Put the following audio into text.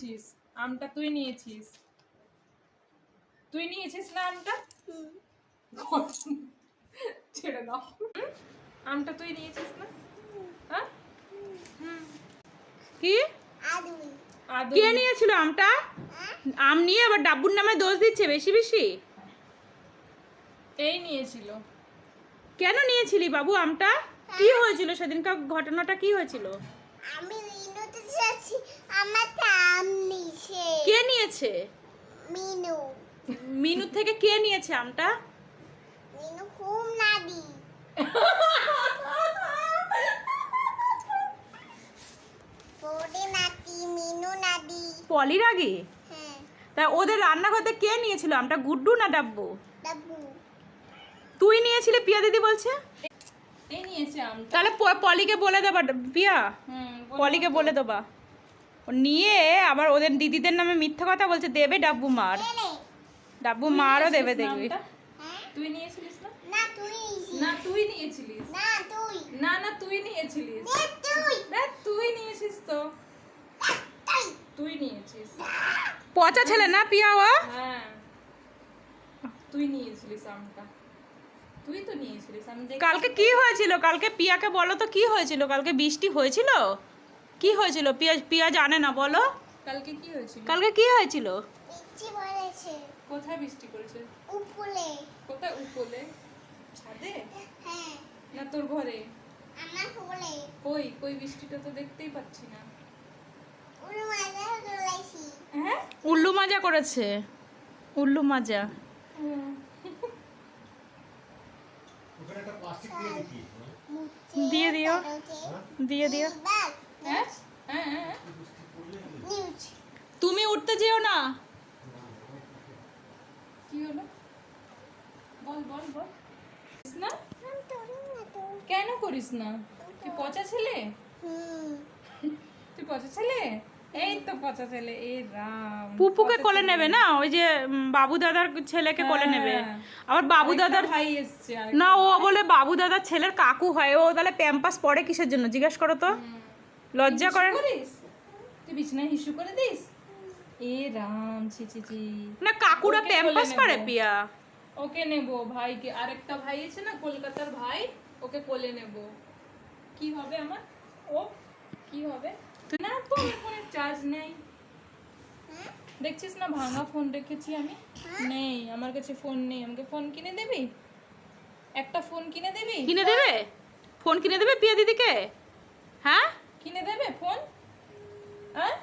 নিয়েছিস আমটা, তুই নিয়েছিস না আমটা? ছেড়ে দাও। আমটা তুই নিয়েছিস না? হ্যাঁ কি কে নিয়েছিল আমটা? আম নিয়ে আবার ডাব্বুর নামে দোষ দিচ্ছে বেশি বেশি। এই নিয়েছিল। কেন নিয়েছিলি বাবু আমটা? কি হয়েছিল সেদিনকার ঘটনাটা? কি হয়েছিল? আমি মিনুতে যাচ্ছি, আমার আম নিছে। কে নিয়েছে? মিনু। মিনু থেকে কে নিয়েছে আমটা? মিনু খুব নাদি। পরে নাতি, মিনু নাদি। পলির আগে? হ্যাঁ। তা ওদের রান্নাঘরতে কে নিয়েছিল আমটা, গুড্ডু না ডাব্বু? ডাব্বু। তুই নিয়েছিলি, পিয়া দিদি বলছে। এই নিয়েছে আমটা। তাহলে পলিকে বলে দেবা পিয়া, পলিকে বলে দেবা। ও নিয়ে আবার ওদের দিদিদের নামে মিথ্যা কথা বলছে, দেবে ডাব্বু মার। ডাব্বু মারও দেবে দেখবি। তুই নিয়েছিলিস না? না তুই। না তুই নিয়েছিলিস। না তুই। না তুই নিয়েছিলিস। তুই। দেখ তুই নিয়েছিস তো। তুই নিয়েছিস। পচা ছেলে না পিয়া ও? হ্যাঁ তুই নিয়েছিলিস আমটা, তুই তো নিয়েছিলিস। আমি কালকে কি হয়েছিল? কালকে পিয়াকে বলো তো কি হয়েছিল? কালকে বৃষ্টি হয়েছিল? কি হয়েছিল? পিয়া জানে না, বলো। কালকে কি হয়েছিল? কালকে কি হয়েছিল? বৃষ্টি পড়েছে। কোথায় বৃষ্টি করেছে? উপলে। কোথায়? উপলে? ছাদে? হ্যাঁ। না তোর ঘরে? আমার উপলে। কই বৃষ্টিটা তো দেখতেই পাচ্ছি না। উড়ু মাজা চলাইছি। হ্যাঁ উল্লু মাজা করেছে, উল্লু মাজা। ওখানে একটা প্লাস্টিক দিয়ে দিবি। দিয়ে দিও, দিয়ে দিও। হ্যাঁ হ্যাঁ হ্যাঁ। নিউজ। তুমি উঠতে যেও না। কি হলো? বল করিস না। কেন করিস না? তুই পচা ছেলে, তুই পচা ছেলে। এই তো পচা ছেলে। এই রাম, পুপুকে পচা কোলে ছেলে। নেবে না, ওই যে বাবু দাদার ছেলেকে কোলে নেবে। হ্যাঁ। আবার বাবু আরেকটা দাদার ভাই এসছে। না, ও বলে বাবু দাদার ছেলের কাকু হয়। ও তাহলে প্যাম্পাস পরে কিসের জন্য জিজ্ঞেস করো তো। লজ্জা করে তুই বিছানায় হিসু করে দিস। এ রাম, ছি না, কাকুরা ওকে প্যাম্পাস কোলে পারে নেবো। পিয়া। ওকে নেব ভাইকে, আরেকটা ভাই আছে না কলকাতার ভাই, ওকে কোলে নেব। কি হবে আমার? ও কি হবে? না তো ফোনে চার্জ নেই, দেখছিস না ভাঙা ফোন রেখেছি আমি। নেই আমার কাছে ফোন নেই। আমাকে ফোন কিনে দিবি? একটা ফোন কিনে দিবি? কিনে দেবে? ফোন কিনে দেবে পিয়া দিদিকে? হ্যাঁ কিনে দেবে ফোন? হ্যাঁ